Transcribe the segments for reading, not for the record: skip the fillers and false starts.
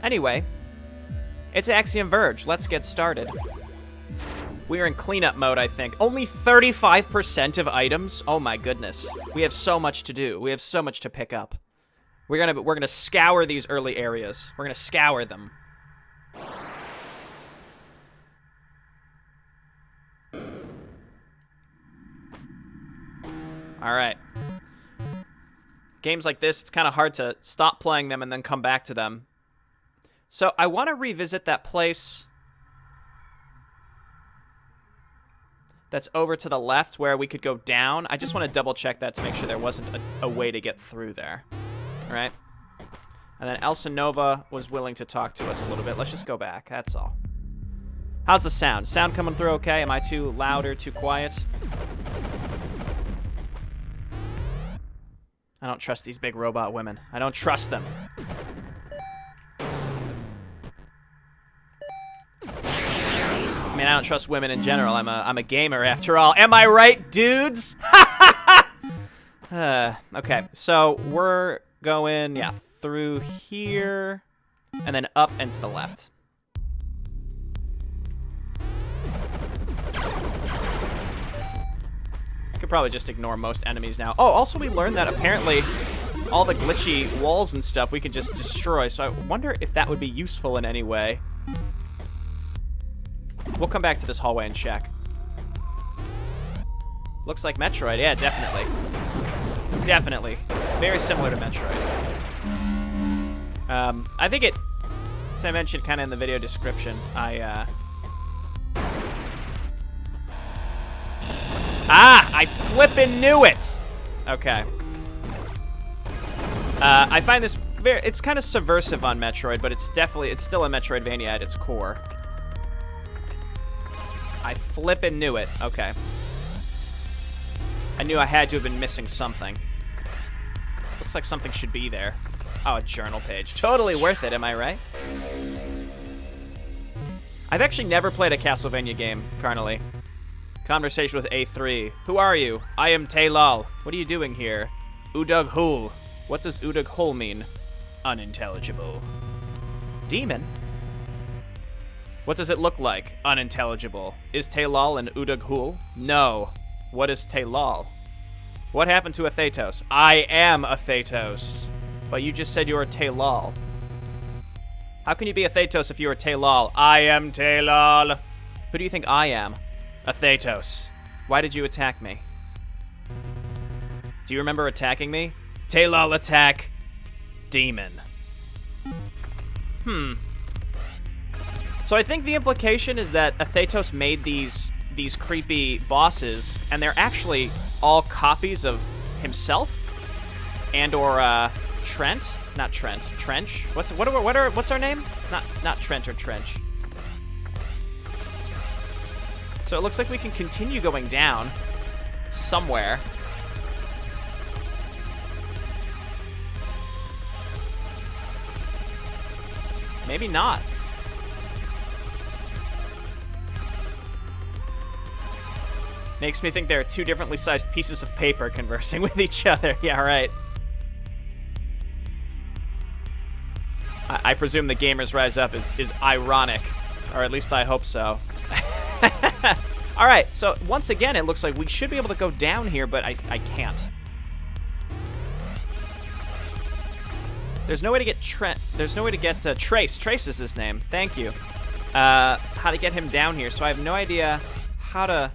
Anyway, it's Axiom Verge. Let's get started. We're in cleanup mode, I think. Only 35% of items? Oh my goodness. We have so much to do. We have so much to pick up. We're gonna scour these early areas. We're gonna scour them. Alright. Games like this, it's kind of hard to stop playing them and then come back to them. So I want to revisit that place that's over to the left where we could go down. I just want to double check that to make sure there wasn't a way to get through there. All right? And then Elsa Nova was willing to talk to us a little bit. Let's just go back. That's all. How's the sound? Sound coming through okay? Am I too loud or too quiet? I don't trust these big robot women. I don't trust them. I mean, I don't trust women in general. I'm a gamer after all. Am I right, dudes? Okay, so we're going, yeah, through here and then up and to the left. Could probably just ignore most enemies now. Oh, also we learned that apparently all the glitchy walls and stuff we can just destroy, so I wonder if that would be useful in any way. We'll come back to this hallway and check. Looks like Metroid. Yeah, definitely. Definitely. Very similar to Metroid. I think it, as I mentioned kind of in the video description, I flippin' knew it! Okay. I find this it's kind of subversive on Metroid, but it's still a Metroidvania at its core. I flippin' knew it. Okay. I knew I had to have been missing something. Looks like something should be there. Oh, a journal page. Totally worth it, am I right? I've actually never played a Castlevania game, carnally. Conversation with A3. Who are you? I am Taylal. What are you doing here? Udug Hul. What does Udug Hul mean? Unintelligible. Demon? What does it look like? Unintelligible. Is Taylal an Udug Hul? No. What is Taylal? What happened to Athetos? I am Athetos. But you just said you were Taylal. How can you be Athetos if you are Taylal? I am Taylal. Who do you think I am? Athetos. Why did you attack me? Do you remember attacking me? Taylal attack. Demon. So I think the implication is that Athetos made these creepy bosses, and they're actually all copies of himself and or Trent, not Trent, Trench. What's our name? Not Trent or Trench. So it looks like we can continue going down somewhere. Maybe not. Makes me think there are two differently sized pieces of paper conversing with each other. Yeah, right. I presume the Gamers Rise Up is ironic, or at least I hope so. Alright, so once again, it looks like we should be able to go down here, but I can't. There's no way to get Trace. Trace is his name. Thank you. How to get him down here, so I have no idea how to...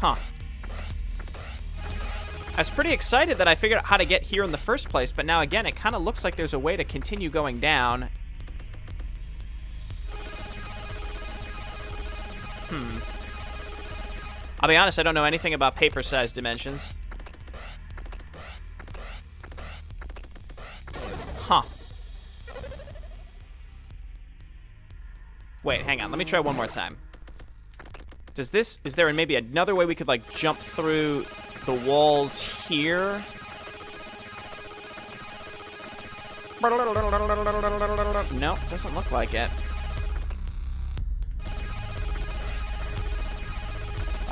Huh. I was pretty excited that I figured out how to get here in the first place, but now again, it kind of looks like there's a way to continue going down. I'll be honest, I don't know anything about paper-sized dimensions. Huh. Wait, hang on. Let me try one more time. Is there maybe another way we could, like, jump through the walls here? No, doesn't look like it.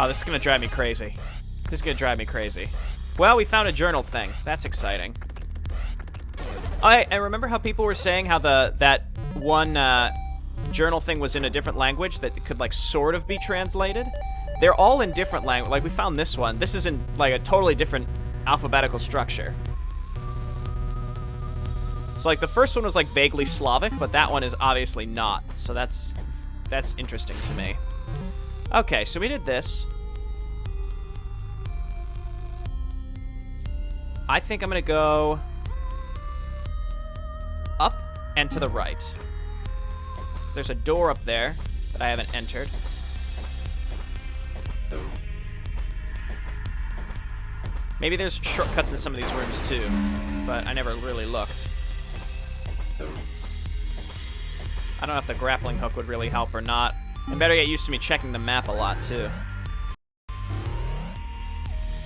Oh, this is gonna drive me crazy. This is gonna drive me crazy. Well, we found a journal thing. That's exciting. I remember how people were saying how that one journal thing was in a different language that could, like, sort of be translated. They're all in different language. Like, we found this one. This is in, like, a totally different alphabetical structure. So, like, the first one was, like, vaguely Slavic, but that one is obviously not. So that's interesting to me. Okay, so we did this. I think I'm gonna go up and to the right. So there's a door up there that I haven't entered. Maybe there's shortcuts in some of these rooms too, but I never really looked. I don't know if the grappling hook would really help or not. I better get used to me checking the map a lot too.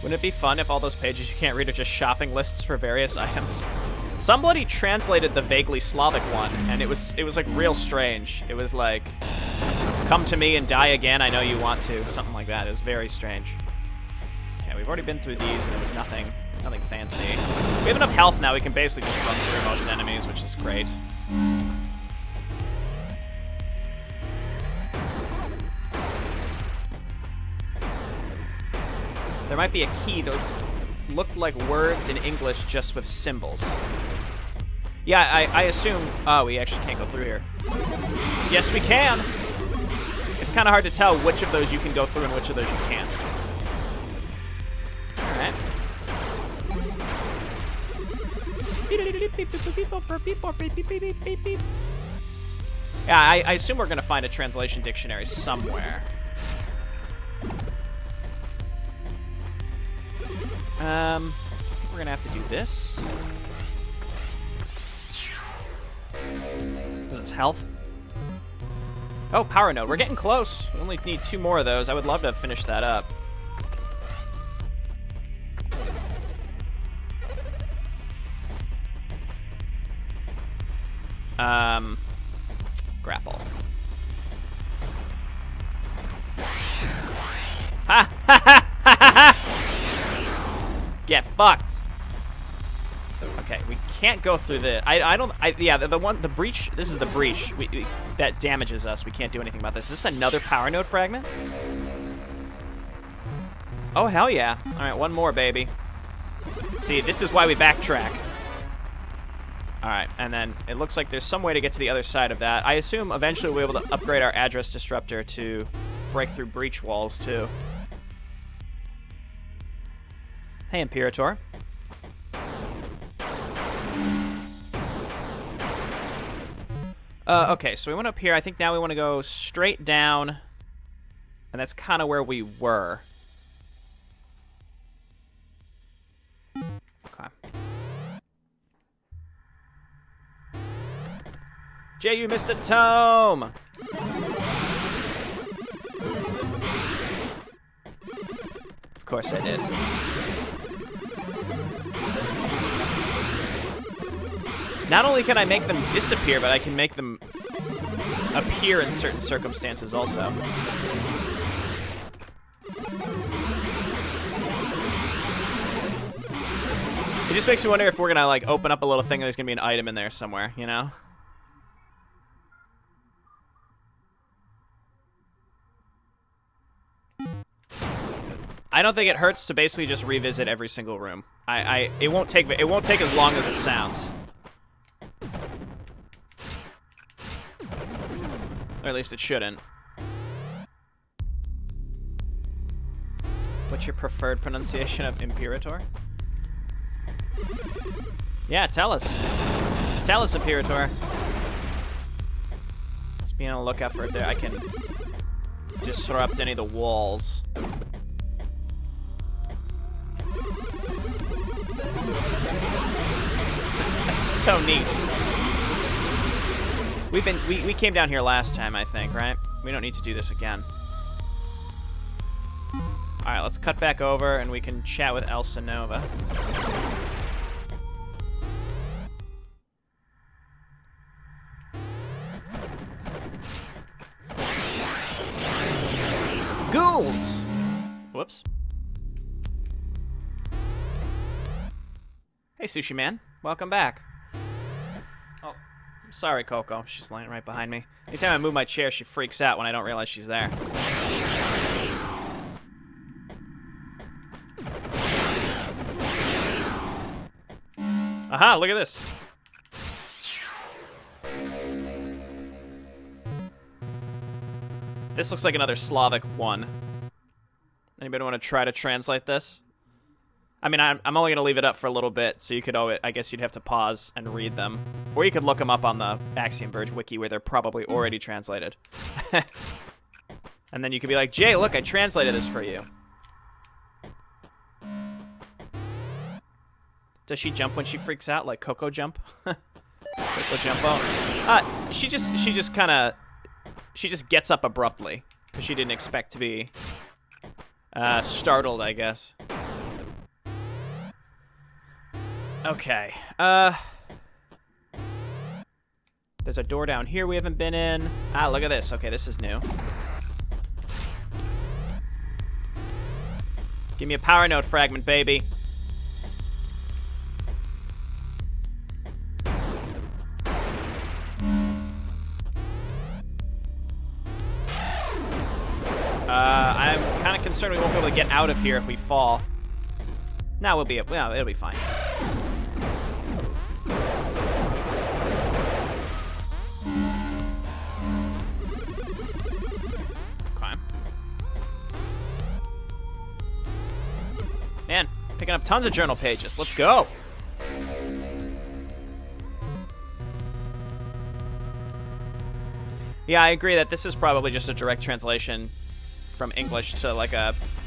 Wouldn't it be fun if all those pages you can't read are just shopping lists for various items? Somebody translated the vaguely Slavic one, and it was like real strange. It was like, come to me and die again, I know you want to. Something like that. It was very strange. Okay, we've already been through these, and there was nothing fancy. We have enough health now, we can basically just run through most enemies, which is great. There might be a key. Those looked like words in English just with symbols. Yeah, I assume... Oh, we actually can't go through here. Yes, we can! It's kind of hard to tell which of those you can go through and which of those you can't. Alright. Yeah, I assume we're going to find a translation dictionary somewhere. I think we're gonna have to do this. Is this health? Oh, power node. We're getting close. We only need 2 more of those. I would love to have finished that up. Grapple. Ha ha ha ha ha! Get fucked. Okay, we can't go through the. Yeah, the breach. This is the breach. That damages us. We can't do anything about this. Is this another power node fragment? Oh hell yeah! All right, one more, baby. See, this is why we backtrack. All right, and then it looks like there's some way to get to the other side of that. I assume eventually we'll be able to upgrade our address disruptor to break through breach walls too. Hey, Imperator. Okay, so we went up here. I think now we want to go straight down. And that's kind of where we were. Okay. Jay, you missed a tome! Of course I did. Not only can I make them disappear, but I can make them appear in certain circumstances also. It just makes me wonder if we're gonna, like, open up a little thing and there's gonna be an item in there somewhere, you know? I don't think it hurts to basically just revisit every single room. It won't take as long as it sounds. Or at least it shouldn't. What's your preferred pronunciation of Imperator? Yeah, tell us. Tell us, Imperator. Just be on the lookout for if there I can disrupt any of the walls. That's so neat. We came down here last time, I think, right? We don't need to do this again. Alright, let's cut back over and we can chat with Elsa Nova. Ghouls! Whoops. Hey, Sushi Man. Welcome back. Sorry, Coco. She's laying right behind me. Anytime I move my chair, she freaks out when I don't realize she's there. Aha, look at this. This looks like another Slavic one. Anybody want to try to translate this? I mean, I'm only going to leave it up for a little bit, so you could always, I guess you'd have to pause and read them. Or you could look them up on the Axiom Verge wiki where they're probably already translated. And then you could be like, Jay, look, I translated this for you. Does she jump when she freaks out, like Coco jump? Coco jumpo. She just gets up abruptly because she didn't expect to be startled, I guess. Okay. There's a door down here we haven't been in. Ah, look at this. Okay, this is new. Give me a power node fragment, baby. I'm kind of concerned we won't be able to get out of here if we fall. No, it'll be fine. Okay. Man, picking up tons of journal pages. Let's go. Yeah, I agree that this is probably just a direct translation from English to like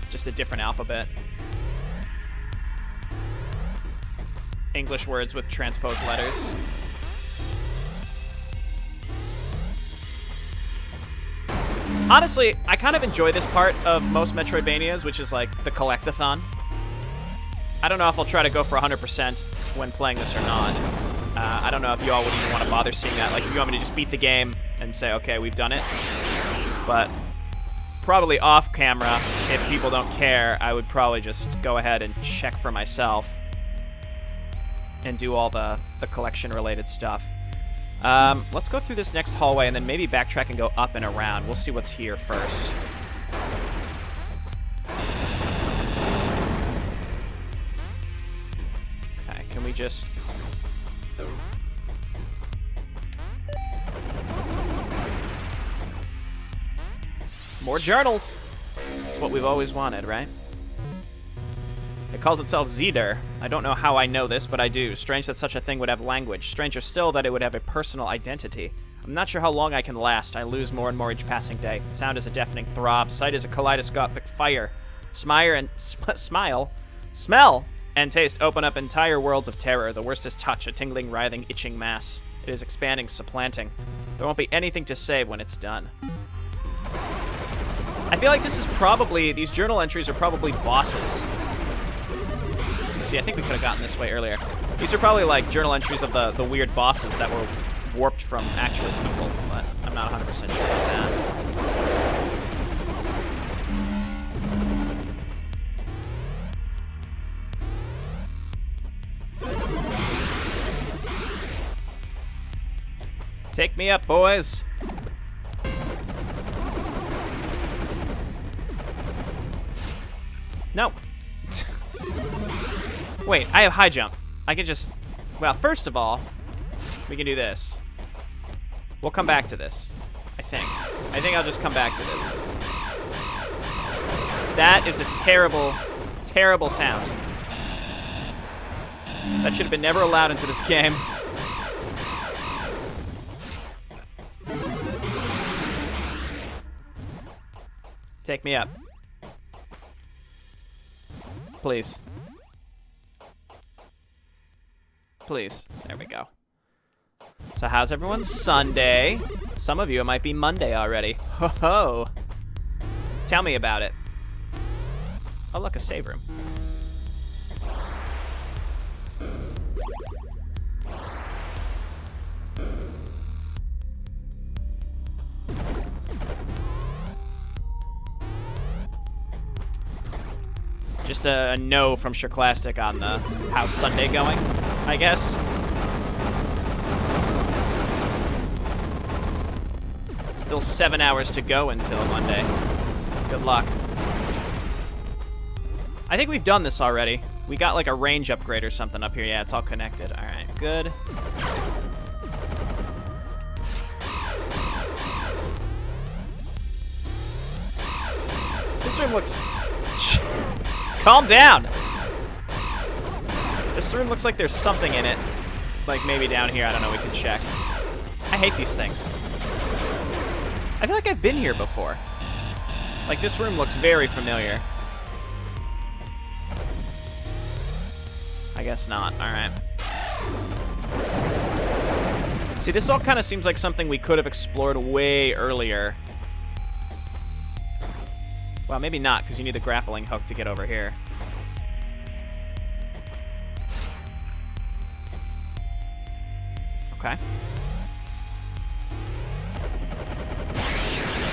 just a different alphabet. English words with transposed letters. Honestly, I kind of enjoy this part of most Metroidvanias, which is like the collectathon. I don't know if I'll try to go for 100% when playing this or not. I don't know if y'all would even want to bother seeing that. Like, if you want me to just beat the game and say, okay, we've done it. But probably off camera, if people don't care, I would probably just go ahead and check for myself and do all the collection-related stuff. Let's go through this next hallway and then maybe backtrack and go up and around. We'll see what's here first. Okay, can we just... More journals! It's what we've always wanted, right? It calls itself Zeder. I don't know how I know this, but I do. Strange that such a thing would have language. Stranger still that it would have a personal identity. I'm not sure how long I can last. I lose more and more each passing day. Sound is a deafening throb. Sight is a kaleidoscopic fire. Smell, and taste open up entire worlds of terror. The worst is touch, a tingling, writhing, itching mass. It is expanding, supplanting. There won't be anything to say when it's done. I feel like this is probably, these journal entries are probably bosses. See, I think we could have gotten this way earlier. These are probably like journal entries of the weird bosses that were warped from actual people, but I'm not 100% sure about that. Take me up, boys. No. Wait, I have high jump. I can just... Well, first of all, we can do this. We'll come back to this, I think. I think I'll just come back to this. That is a terrible, terrible sound. That should have been never allowed into this game. Take me up. Please. Please. There we go. So how's everyone's Sunday? Some of you, it might be Monday already. Ho ho! Tell me about it. Oh, look, a save room. Just a no from Shirklastic on the how's Sunday going, I guess. Still 7 hours to go until Monday. Good luck. I think we've done this already. We got like a range upgrade or something up here. Yeah, it's all connected. All right, good. This room looks... Calm down! This room looks like there's something in it. Like maybe down here, I don't know, we can check. I hate these things. I feel like I've been here before. Like, this room looks very familiar. I guess not. Alright. See, this all kind of seems like something we could have explored way earlier. Well, maybe not, because you need the grappling hook to get over here. Okay.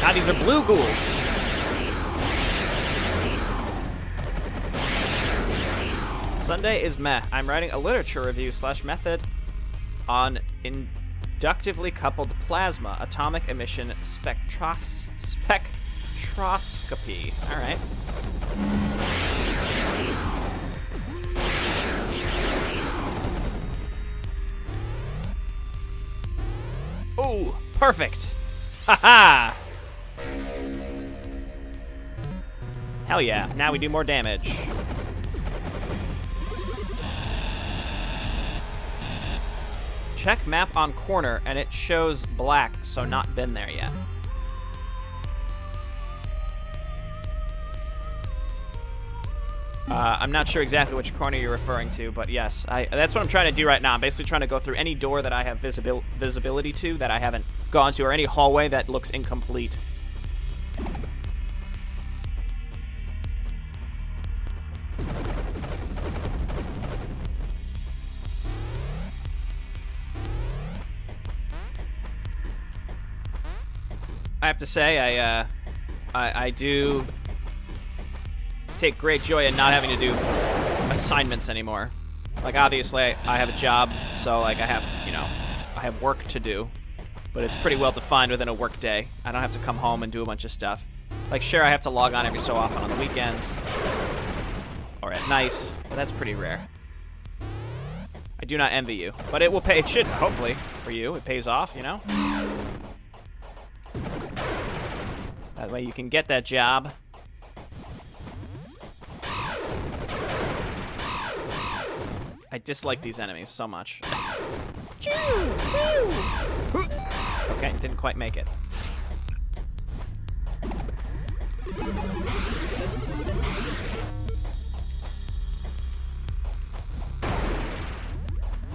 Ah, these are blue ghouls. Sunday is meh. I'm writing a literature review / method on inductively coupled plasma atomic emission spectroscopy. All right. Ooh, perfect. Haha. Hell yeah. Now we do more damage. Check map on corner, and it shows black, so not been there yet. I'm not sure exactly which corner you're referring to, but yes, that's what I'm trying to do right now. I'm basically trying to go through any door that I have visibility to that I haven't gone to, or any hallway that looks incomplete. I have to say, I do take great joy in not having to do assignments anymore. Like, obviously, I have a job, so, like, I have work to do. But it's pretty well defined within a work day. I don't have to come home and do a bunch of stuff. Like, sure, I have to log on every so often on the weekends. Or at night, but that's pretty rare. I do not envy you. But it will pay, it should, hopefully, for you. It pays off, you know? That way you can get that job. I dislike these enemies so much. Okay, didn't quite make it.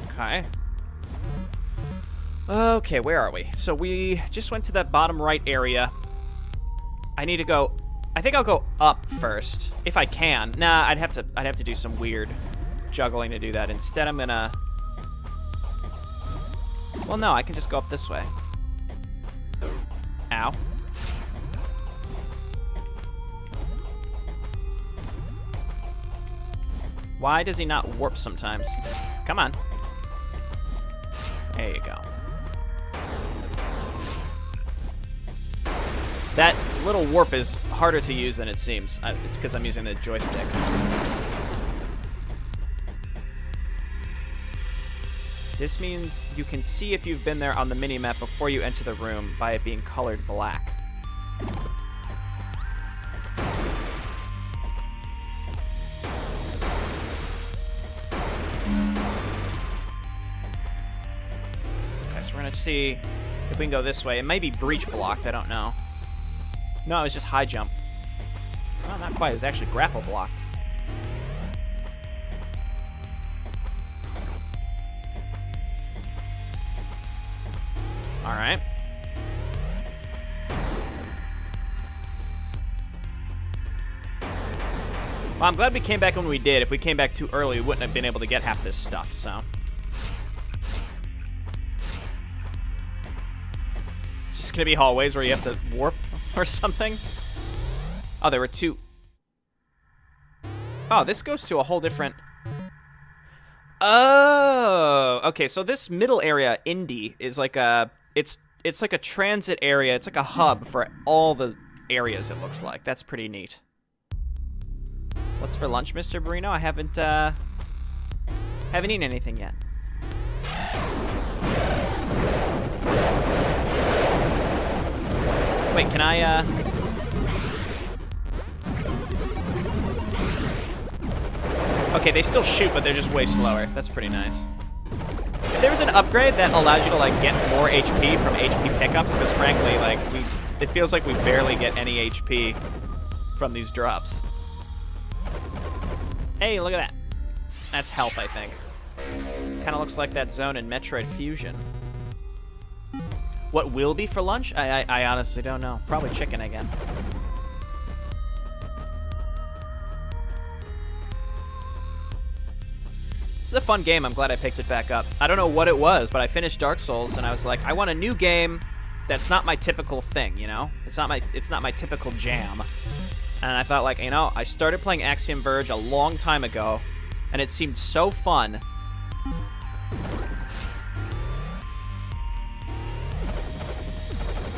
Okay. Okay, where are we? So we just went to that bottom right area. I need to go... I think I'll go up first, if I can. Nah, I'd have to do some weird juggling to do that. Instead, I'm gonna... Well, no, I can just go up this way. Ow. Why does he not warp sometimes? Come on. There you go. That little warp is harder to use than it seems. It's because I'm using the joystick. This means you can see if you've been there on the mini-map before you enter the room by it being colored black. Okay, so we're gonna see if we can go this way. It may be breach blocked, I don't know. No, it was just high jump. Well, not quite, it was actually grapple blocked. Alright. Well, I'm glad we came back when we did. If we came back too early, we wouldn't have been able to get half this stuff, so. It's just gonna be hallways where you have to warp or something. Oh, there were two. Oh, this goes to a whole different... Oh, okay, so this middle area, Indy, is like a... It's it's like a transit area. It's like a hub for all the areas, it looks like. That's pretty neat. What's for lunch, Mr. Burrino? I haven't eaten anything yet. Wait, can I, Okay, they still shoot, but they're just way slower. That's pretty nice. If there was an upgrade that allowed you to, like, get more HP from HP pickups, because frankly, like, it feels like we barely get any HP from these drops. Hey, look at that. That's health, I think. Kind of looks like that zone in Metroid Fusion. What will be for lunch? I honestly don't know. Probably chicken again. This is a fun game. I'm glad I picked it back up. I don't know what it was, but I finished Dark Souls, and I was like, I want a new game that's not my typical thing, you know? It's not my typical jam. And I thought, like, you know, I started playing Axiom Verge a long time ago, and it seemed so fun.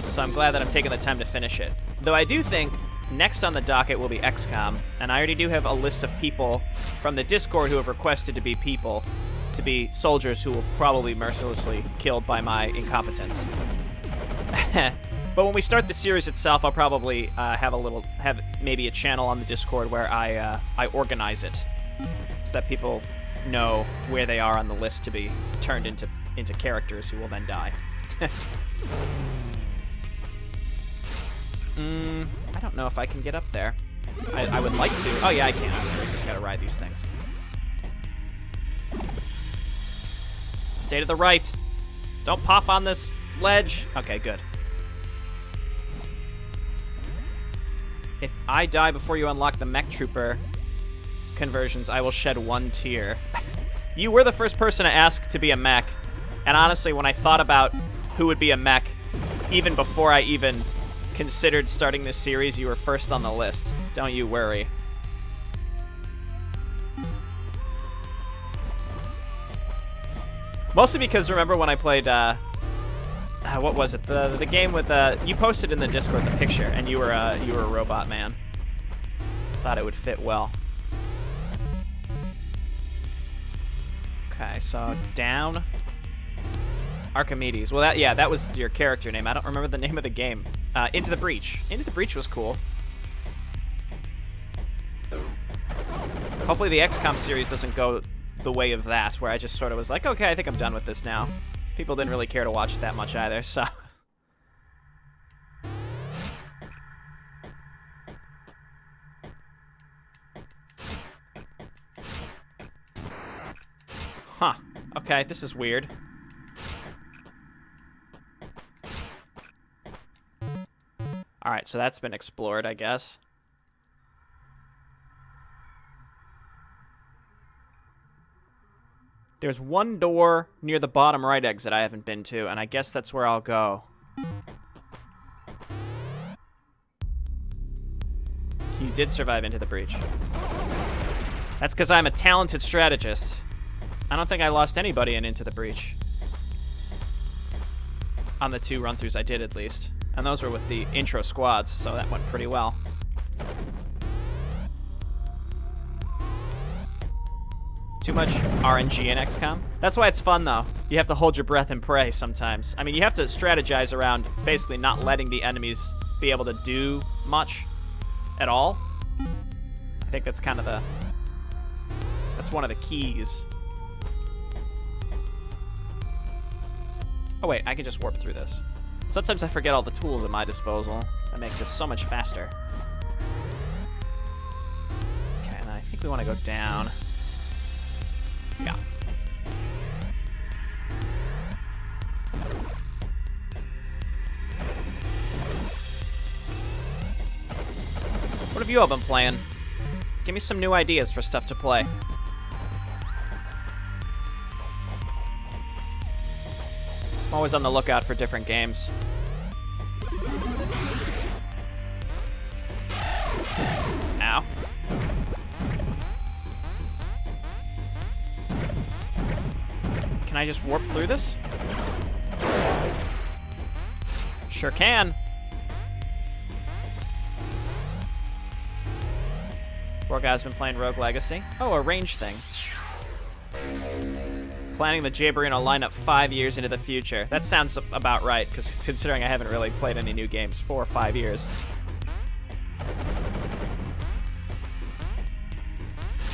So I'm glad that I'm taking the time to finish it. Though I do think next on the docket will be XCOM, and I already do have a list of people from the Discord who have requested to be soldiers who will probably be mercilessly killed by my incompetence. But when we start the series itself, I'll probably have maybe a channel on the Discord where I organize it, so that people know where they are on the list to be turned into characters who will then die. I don't know if I can get up there. I would like to. Oh yeah, I can. I just gotta ride these things. Stay to the right. Don't pop on this ledge. Okay, good. If I die before you unlock the mech trooper conversions, I will shed 1 tear. You were the first person to ask to be a mech, and honestly, when I thought about who would be a mech, even before I even considered starting this series, you were first on the list. Don't you worry. Mostly because remember when I played, what was it? The game with you posted in the Discord the picture, and you were a robot man. Thought it would fit well. Okay, so down. Archimedes. Well, that was your character name. I don't remember the name of the game. Into the Breach. Into the Breach was cool. Hopefully the XCOM series doesn't go the way of that, where I just sort of was like, okay, I think I'm done with this now. People didn't really care to watch it that much either, so... Huh. Okay, this is weird. Alright, so that's been explored, I guess. There's one door near the bottom right exit I haven't been to, and I guess that's where I'll go. You did survive Into the Breach. That's because I'm a talented strategist. I don't think I lost anybody in Into the Breach. On the 2 run-throughs I did, at least. And those were with the intro squads, so that went pretty well. Too much RNG in XCOM. That's why it's fun, though. You have to hold your breath and pray sometimes. I mean, you have to strategize around basically not letting the enemies be able to do much at all. I think that's kind of that's one of the keys. Oh, wait, I can just warp through this. Sometimes I forget all the tools at my disposal that make this so much faster. Okay, and I think we want to go down. Yeah. What have you all been playing? Give me some new ideas for stuff to play. I'm always on the lookout for different games. Ow. Can I just warp through this? Sure can. Poor guy's been playing Rogue Legacy. Oh, a range thing. Planning the Jayborino lineup 5 years into the future. That sounds about right, because considering I haven't really played any new games for 5 years.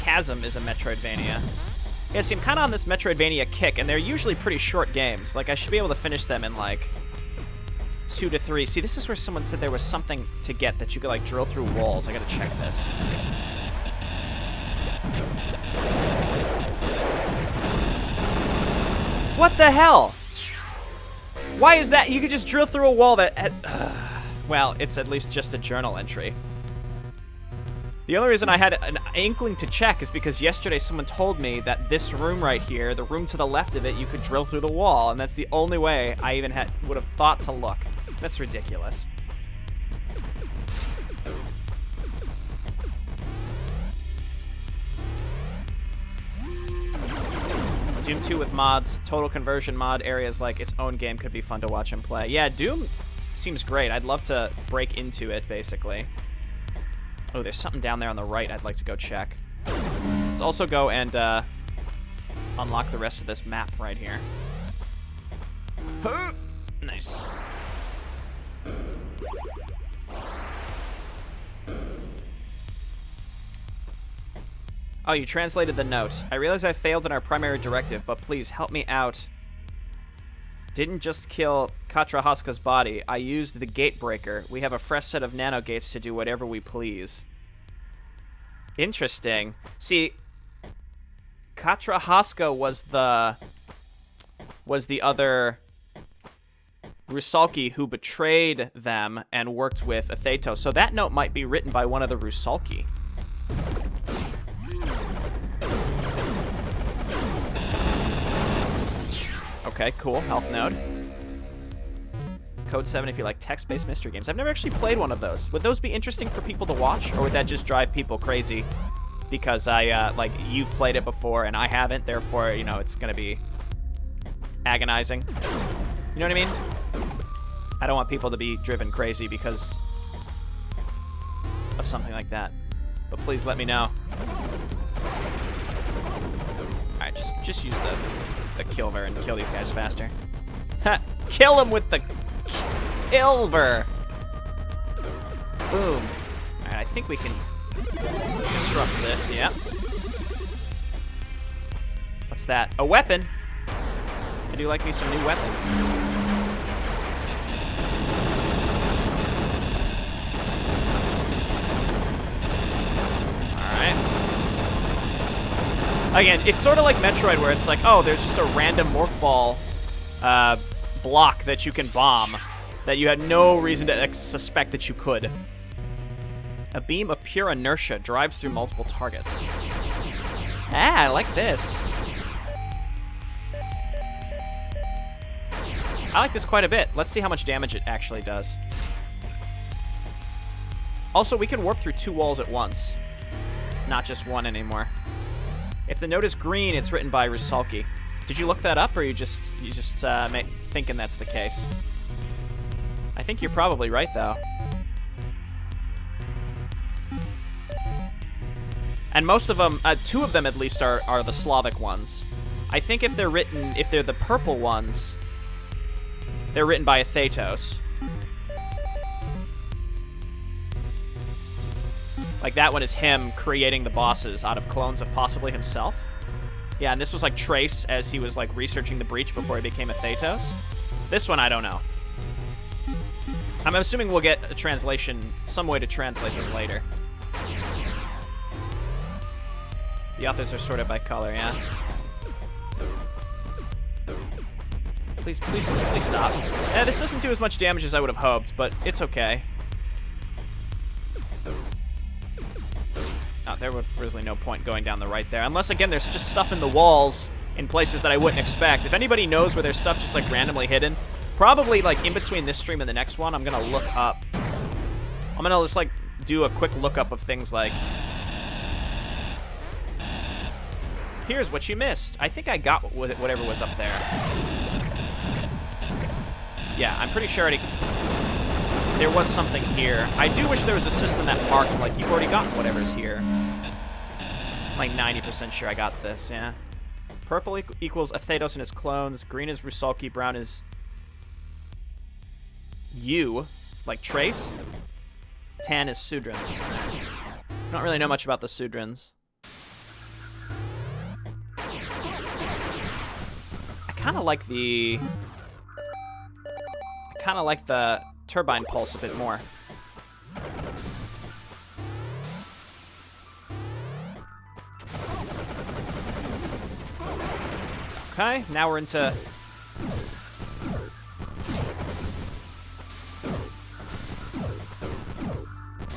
Chasm is a Metroidvania. Yeah, see, I'm kind of on this Metroidvania kick, and they're usually pretty short games. Like, I should be able to finish them in, like, 2 to 3. See, this is where someone said there was something to get that you could, like, drill through walls. I gotta check this. What the hell? Why is that? You could just drill through a wall that... well, it's at least just a journal entry. The only reason I had an inkling to check is because yesterday someone told me that this room right here, the room to the left of it, you could drill through the wall, and that's the only way I even would have thought to look. That's ridiculous. Doom 2 with mods, total conversion mod areas like its own game could be fun to watch and play. Yeah, Doom seems great. I'd love to break into it, basically. Oh, there's something down there on the right I'd like to go check. Let's also go and unlock the rest of this map right here. Nice. Oh, you translated the note. I realize I failed in our primary directive, but please help me out. Didn't just kill Katrahaska's body. I used the gate breaker. We have a fresh set of nano gates to do whatever we please. Interesting. See, Katrahaska was the other Rusalki who betrayed them and worked with Atheto. So that note might be written by one of the Rusalki. Okay, cool. Health node. Code 7 if you like text-based mystery games. I've never actually played one of those. Would those be interesting for people to watch, or would that just drive people crazy? Because like, you've played it before and I haven't, therefore, you know, it's gonna be agonizing. You know what I mean? I don't want people to be driven crazy because of something like that. But please let me know. Alright, just use the Kilver and kill these guys faster. Ha! Kill him with the Kilver! Boom. Alright, I think we can disrupt this, yep. What's that? A weapon! I do like me some new weapons. Again, it's sort of like Metroid, where it's like, oh, there's just a random morph ball block that you can bomb that you had no reason to suspect that you could. A beam of pure inertia drives through multiple targets. Ah, I like this. I like this quite a bit. Let's see how much damage it actually does. Also, we can warp through 2 walls at once, not just one anymore. If the note is green, it's written by Rusalki. Did you look that up, or are you just thinking that's the case? I think you're probably right, though. And most of them, 2 of them at least, are the Slavic ones. I think if they're the purple ones, they're written by Athetos. Like, that one is him creating the bosses out of clones of possibly himself. Yeah, and this was like Trace as he was like researching the breach before he became Athetos. This one, I don't know. I'm assuming we'll get a translation, some way to translate them later. The authors are sorted by color, yeah. Please stop. Yeah, this doesn't do as much damage as I would have hoped, but it's okay. Oh, there was really no point going down the right there. Unless, again, there's just stuff in the walls in places that I wouldn't expect. If anybody knows where there's stuff just, like, randomly hidden, probably, like, in between this stream and the next one, I'm going to look up. I'm going to just, like, do a quick lookup of things like... Here's what you missed. I think I got whatever was up there. Yeah, I'm pretty sure I already... there was something here. I do wish there was a system that marked, like, you've already gotten whatever's here. I'm like 90% sure I got this, yeah. Purple equals Athedos and his clones. Green is Rusalki. Brown is you, like Trace. Tan is Sudrins. Don't really know much about the Sudrins. I kind of like the turbine pulse a bit more. Okay, now we're into...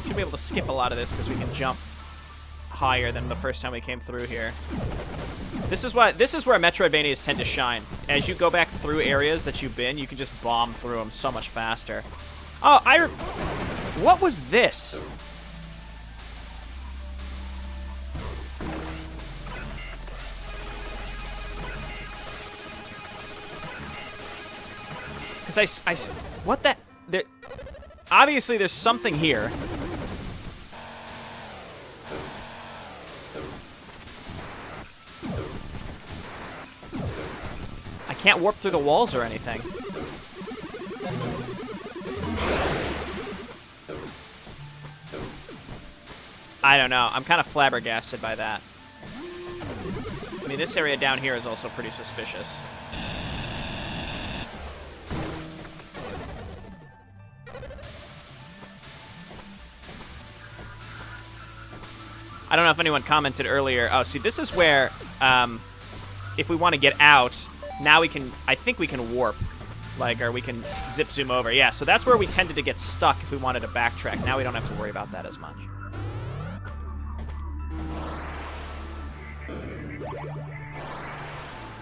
Should be able to skip a lot of this because we can jump higher than the first time we came through here. This is where Metroidvanias tend to shine. As you go back through areas that you've been, you can just bomb through them so much faster. Oh, what was this? Because what the... There, obviously, there's something here. I can't warp through the walls or anything. I don't know. I'm kind of flabbergasted by that. I mean, this area down here is also pretty suspicious. I don't know if anyone commented earlier. Oh, see, this is where, if we want to get out, now we can, I think we can warp, like, or we can zip zoom over. Yeah, so that's where we tended to get stuck if we wanted to backtrack. Now we don't have to worry about that as much.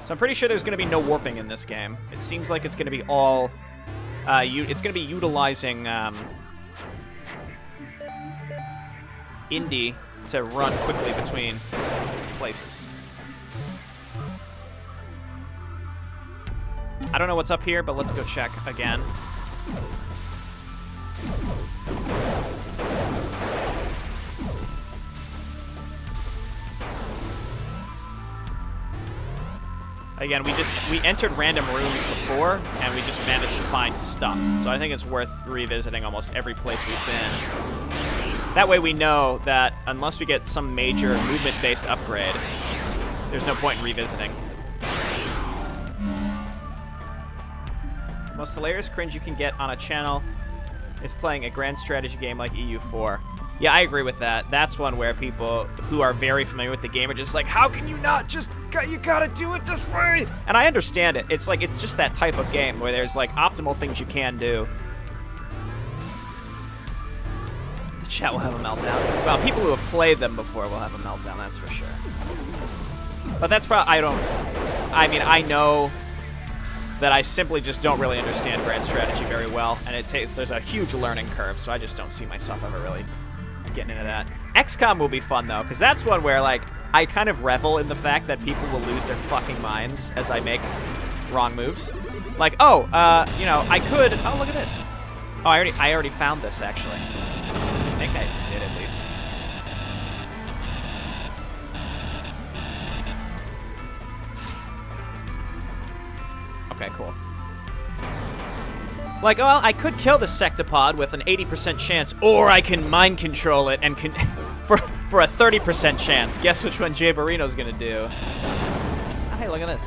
So I'm pretty sure there's going to be no warping in this game. It seems like it's going to be all, it's going to be utilizing, Indie to run quickly between places. I don't know what's up here, but let's go check again. Again, we entered random rooms before, and we just managed to find stuff. So I think it's worth revisiting almost every place we've been. That way we know that unless we get some major movement-based upgrade, there's no point in revisiting. Most hilarious cringe you can get on a channel is playing a grand strategy game like EU4. Yeah, I agree with that. That's one where people who are very familiar with the game are just like, how can you not just, you gotta do it this way? And I understand it. It's like, it's just that type of game where there's like optimal things you can do. The chat will have a meltdown. Well, people who have played them before will have a meltdown, that's for sure. But that's probably, I mean, I know that I simply just don't really understand grand strategy very well, and there's a huge learning curve, so I just don't see myself ever really getting into that. XCOM will be fun, though, because that's one where, like, I kind of revel in the fact that people will lose their fucking minds as I make wrong moves. Like, oh, you know, I could... Oh, look at this. Oh, I already found this, actually. I think I did, at least. Okay, cool. Like, well, I could kill the Sectopod with an 80% chance, or I can mind control it and for a 30% chance. Guess which one Jayborino's gonna do? Oh, hey, look at this.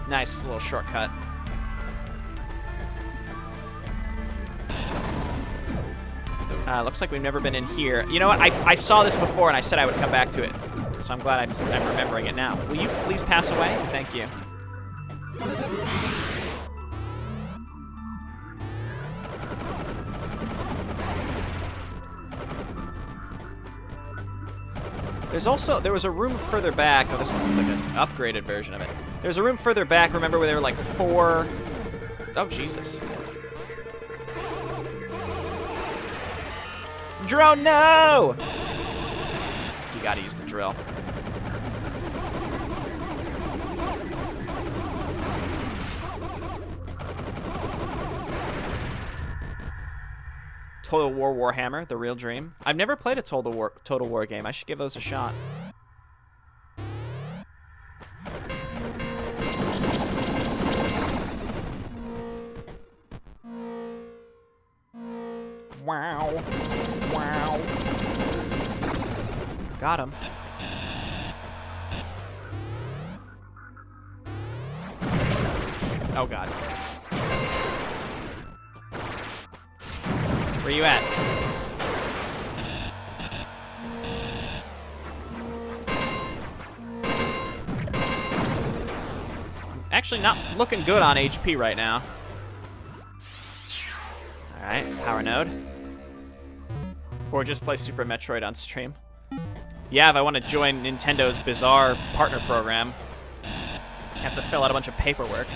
Nice little shortcut. Looks like we've never been in here. You know what? I saw this before, and I said I would come back to it. So I'm glad I'm remembering it now. Will you please pass away? Thank you. There was a room further back. Oh, this one looks like an upgraded version of it. There's a room further back, remember, where there were like 4... Oh, Jesus. Drone, no! You gotta use the drill. Total War Warhammer, the real dream. I've never played a Total War game. I should give those a shot. Wow. Wow. Got him. Oh, God. Where you at? I'm actually not looking good on HP right now. Alright, power node. Or just play Super Metroid on stream. Yeah, if I want to join Nintendo's bizarre partner program, I have to fill out a bunch of paperwork.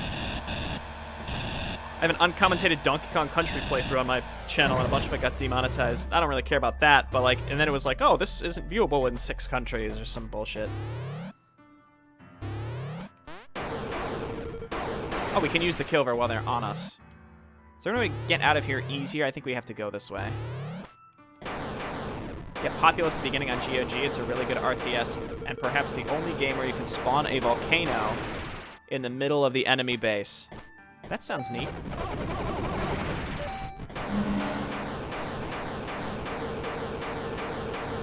I have an uncommentated Donkey Kong Country playthrough on my channel, and a bunch of it got demonetized. I don't really care about that, but like, and then it was like, oh, this isn't viewable in 6 countries or some bullshit. Oh, we can use the Kilver while they're on us. Is there any way to get out of here easier? I think we have to go this way. Get Populous at the beginning on GOG. It's a really good RTS, and perhaps the only game where you can spawn a volcano in the middle of the enemy base. That sounds neat.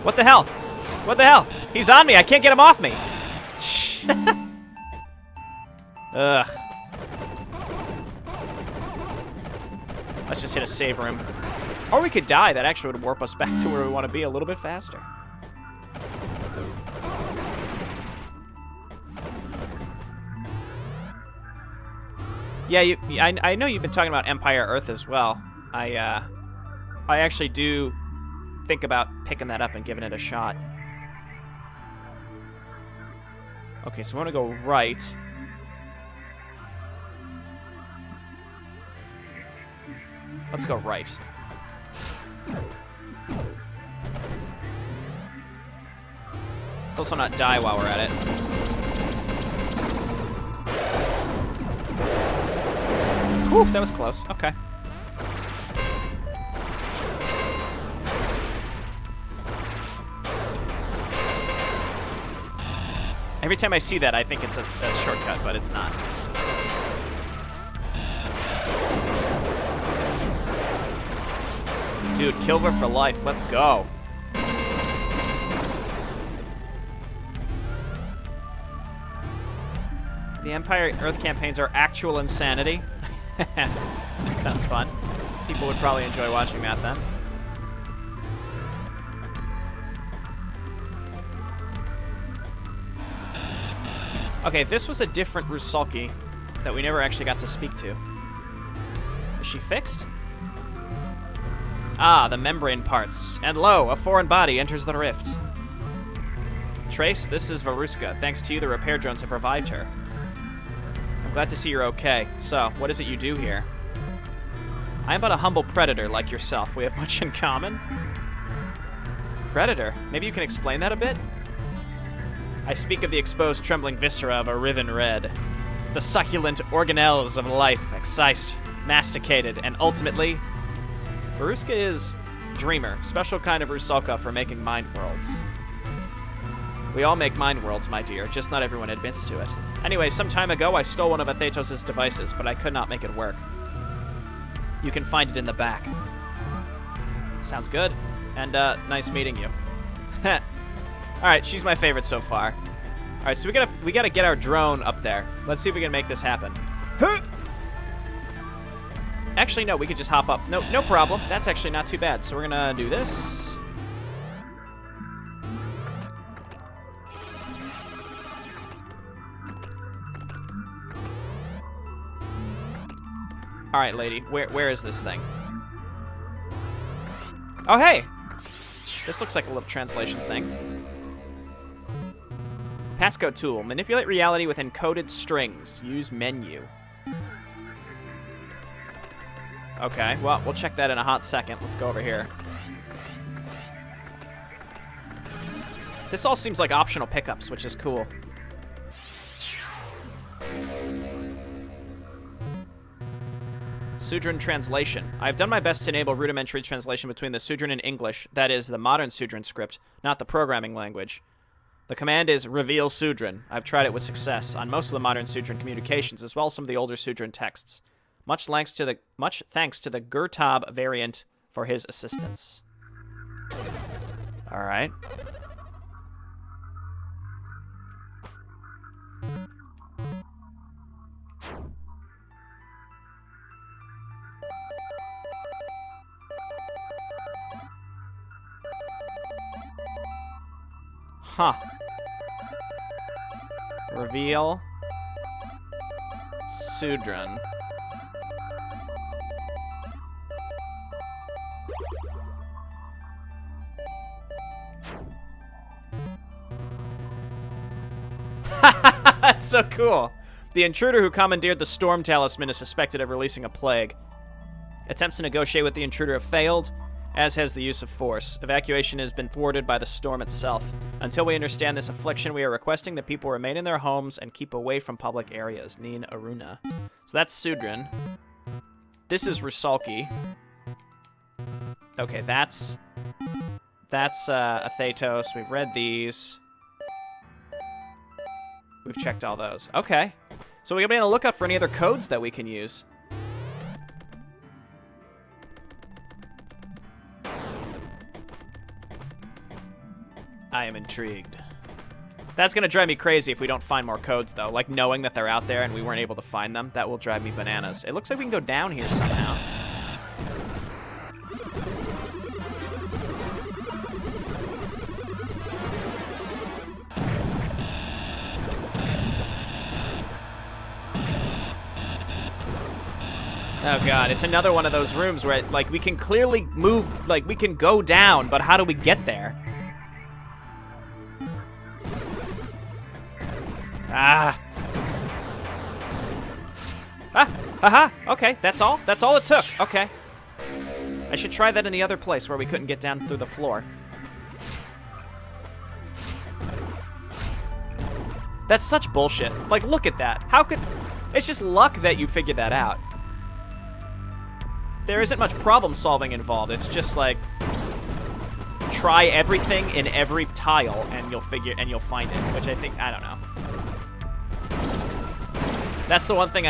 What the hell? What the hell? He's on me. I can't get him off me. Ugh. Let's just hit a save room. Or we could die. That actually would warp us back to where we want to be a little bit faster. Yeah, I know you've been talking about Empire Earth as well. I actually do think about picking that up and giving it a shot. Okay, so we want to go right. Let's go right. Let's also not die while we're at it. Whew, that was close. Okay. Every time I see that, I think it's a shortcut, but it's not. Dude, Kilver for life. Let's go. The Empire Earth campaigns are actual insanity. Sounds fun. People would probably enjoy watching that then. Okay, this was a different Rusalki that we never actually got to speak to. Is she fixed? Ah, the membrane parts. And lo, a foreign body enters the rift. Trace, this is Varuska. Thanks to you, the repair drones have revived her. I'm glad to see you're okay. So, what is it you do here? I am but a humble predator like yourself. We have much in common. Predator? Maybe you can explain that a bit? I speak of the exposed trembling viscera of a riven red. The succulent organelles of life, excised, masticated, and ultimately... Varuska is Dreamer, special kind of Rusalka for making mind worlds. We all make mind worlds, my dear, just not everyone admits to it. Anyway, some time ago I stole one of Athetos' devices, but I could not make it work. You can find it in the back. Sounds good. And, nice meeting you. Alright, she's my favorite so far. Alright, so we gotta get our drone up there. Let's see if we can make this happen. Actually, no, we could just hop up. No problem. That's actually not too bad. So we're gonna do this. All right, lady. Where is this thing? Oh, hey. This looks like a little translation thing. Passcode tool. Manipulate reality with encoded strings. Use menu. Okay, well, we'll check that in a hot second. Let's go over here. This all seems like optional pickups, which is cool. Sudran translation. I've done my best to enable rudimentary translation between the Sudran and English, that is, the modern Sudran script, not the programming language. The command is reveal Sudran. I've tried it with success on most of the modern Sudran communications, as well as some of the older Sudran texts. Much thanks to the Gurtab variant for his assistance. All right. Huh. Reveal Sudran. That's so cool. The intruder who commandeered the Storm Talisman is suspected of releasing a plague. Attempts to negotiate with the intruder have failed, as has the use of force. Evacuation has been thwarted by the storm itself. Until we understand this affliction, we are requesting that people remain in their homes and keep away from public areas. Neen Aruna. So that's Sudran. This is Rusalki. Okay, that's Athetos. We've read these. We've checked all those. Okay. So we're going to be on the lookout for any other codes that we can use. I am intrigued. That's going to drive me crazy if we don't find more codes, though. Like, knowing that they're out there and we weren't able to find them, that will drive me bananas. It looks like we can go down here somehow. Oh god, it's another one of those rooms where, like, we can clearly move, like, we can go down, but how do we get there? Ah. Ah, haha, okay, that's all? That's all it took, okay. I should try that in the other place where we couldn't get down through the floor. That's such bullshit. Like, look at that. How could... It's just luck that you figured that out. There isn't much problem solving involved. It's just like... Try everything in every tile and you'll find it, which I think, I don't know. That's the one thing